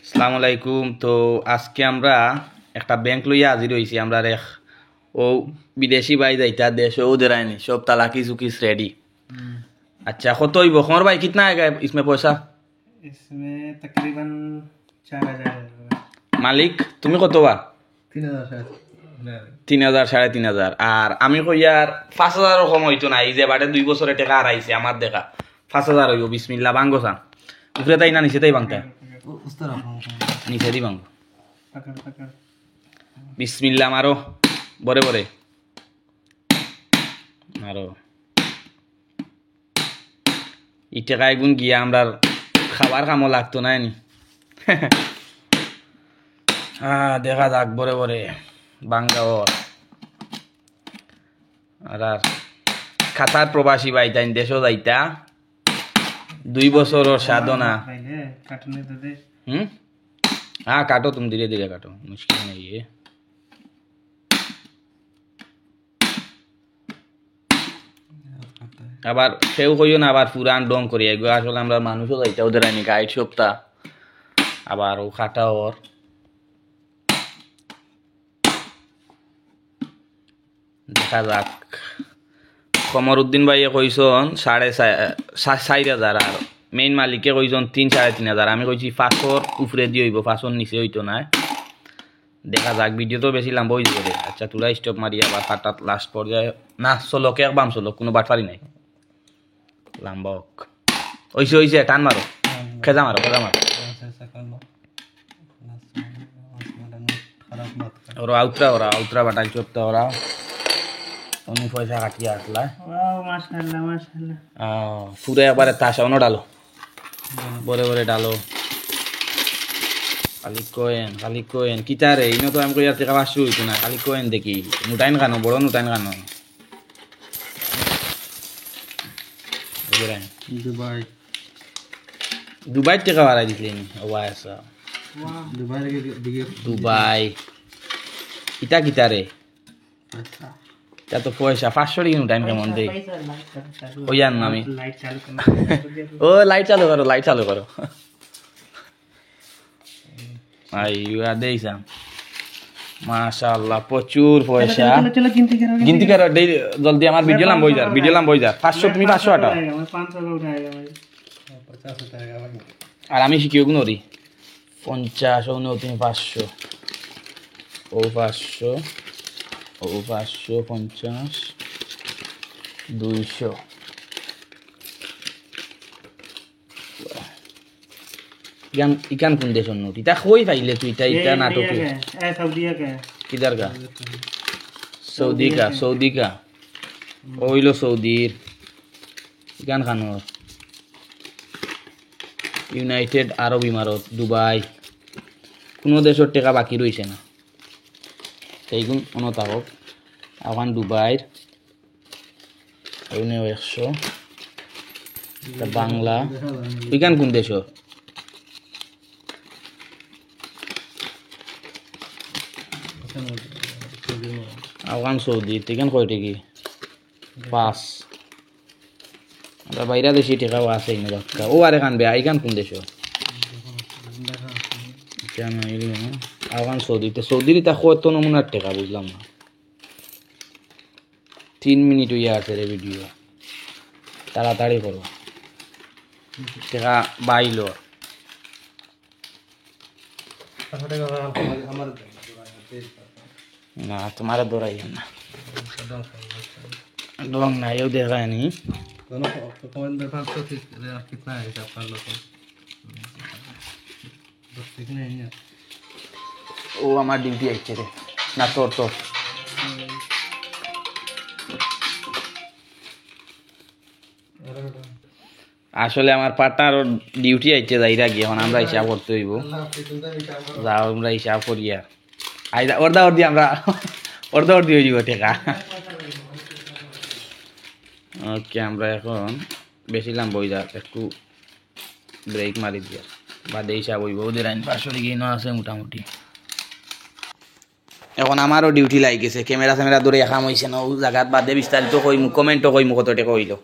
আসসালামু আলাইকুম। তো আজকে আমরা একটা ব্যাংক লইয়া হাজির হয়েছি। আমরা ও বিদেশি ভাই যাইতা দেশ ও দেরায়নি সব তালাকি চুকিস রেডি। अच्छा কত হইব খমর ভাই कितना आएगा इसमें पैसा? इसमें तकरीबन 4,000 মালিক তুমি কত বা? 3,000 शायद 3,000 3,500 আর আমি কইয়ার 5,000 কম হইতো না। এই যে বাটে 2 বছরে টাকা হারাইছে আমার দেখা 5,000 হইব। বিসমিল্লাহ বাঙ্গো সান উপরে তাই না নিচে তাই বাংটা उस तरफ নিচে দি বাঙ্গো। पकड़ पकड़ বিসমিল্লাহ মারো বরে বরে মারো। ই টাকায় গুণ গিয়া আমরা খাবার কামও লাগতো না নি। দেখা যাক বরে বরে বাঙ্গাওর আর খাতার প্রবাসী বাইতাইন দেশও যাইতা 2 বছরের সাধনা। पहले काटने दे दे हाँ काटो तुम धीरे धीरे काटो मुश्किल नहीं है। আবার কেউ কইও না আবার পুরান ডং করি এগুলো আসলে আমরা মানুষও যাইতা ওদের আইনি গাইড সপ্তাহ আবার ও খাটা ওর দেখা যাক। কমরউদ্দিন ভাইয়ে কইসন 4,500 আর মেইন মালিকে কইসন 3,500 আমি কইছি 500 উপরে দিয়ে হইব 500 নিচে হইতো না। দেখা যাক ভিডিও তো বেশি লম্বা হয়ে যাবে। আচ্ছা তুলা স্টপ মারি আবার হঠাৎ লাস্ট পর্যায়ে না চলো কে বাম চলো কোনো বাটফারি নাই লম্বা হোক ওইসে ওইসে টান মারো খেজা মারো খেজা মারো ऐसा कर लो खराब मत कर ওরা আউতরা বাটাই চপতা ওরা অন্য পয়সা কাটিয়ে আসলা वाह माशाल्लाह माशाल्लाह পুরো একবারে তাসা অন্য ডালো বরে বরে ডালো খালি কোয়েন কিতারে ইনো তো আমি কইয়া টাকা পাঁচশো হইতো না খালি কোয়েন দেখি নুটাইন কানো বড় নুটাইন কানো দুবাই টাকা বাড়াই দিছিলে নি ওয়াই আসা वाह दुबई के दिखे দুবাই ইটা কিতারে अच्छा তা তো পয়সা 500 টাকা নুটাইন কেমন দেই ওই জান না আমি लाइट चालू करना ও লাইট চালু করো আইয়া দেইছাম মাশাআল্লাহ প্রচুর পয়সা चलो गिनती करो जल्दी हमार वीडियो लाम बोई जा 500 তুমি 500 আটা 500 का उठाएगा भाई 50 उठाएगा भाई আর আমি শিখিও গুনরি 50 ও তুমি 500 ও 500 ও 500 50 200 ইকান কোন দেশর নোট ইটা কই পাইলে তুই ইটা নাটক ए सऊदी का है किधर का सऊदी का ওইলো সৌদির ইকান খানোর ইউনাইটেড আরব ইমারত দুবাই কোনো দেশের টাকা বাকি রয়েছে না সেইগুন অনতাহক আওয়ান দুবাইর ওইনে 100 বাংলা ইকান কোন দেশর আফগান সৌদি টিকেন কয় টিকি 5 আমরা বাইরা দেশি টিকাও আছে ইনো বাক্কা ও আরে কান বে আইকান কোন দেশ কেন এলি না আফগান সৌদিতে সৌদির তা কত নমুনার টাকা বুঝলাম না 3 মিনিট হইয়া আছে রে ভিডিও তাড়াতাড়ি করো টাকা বাইলো না তোমার দৌড়াই না डोंग ना ये देखा है नहीं दोनों कमेंट में 500 कितना है हिसाब कर लो तो बस कितने हैं वो हमार ड्यूटी है चले ना तो আসলে আমার পার্টনার ডিউটি আইছে যাইরা গিয়ে এখন আমরা হিসাব করতে হইব যাও আমরা হিসাব করি আর আইদা ওরদা আমরা ওরদা হয়ে যাব টাকা ওকে আমরা এখন বেশি লম্বা হয়ে যাক একটু ব্রেক মারি দিয়া বাদে হিসাব হইব ওদের আইন 500 টাকা ইনো আছে মোটামুটি। এখন আমারও ডিউটি লাগি গেছে ক্যামেরা ধরে একাম হইছে না ও জায়গাত বাদে বিস্তারিত কইমু কমেন্টও কইমু কত টাকা হইল।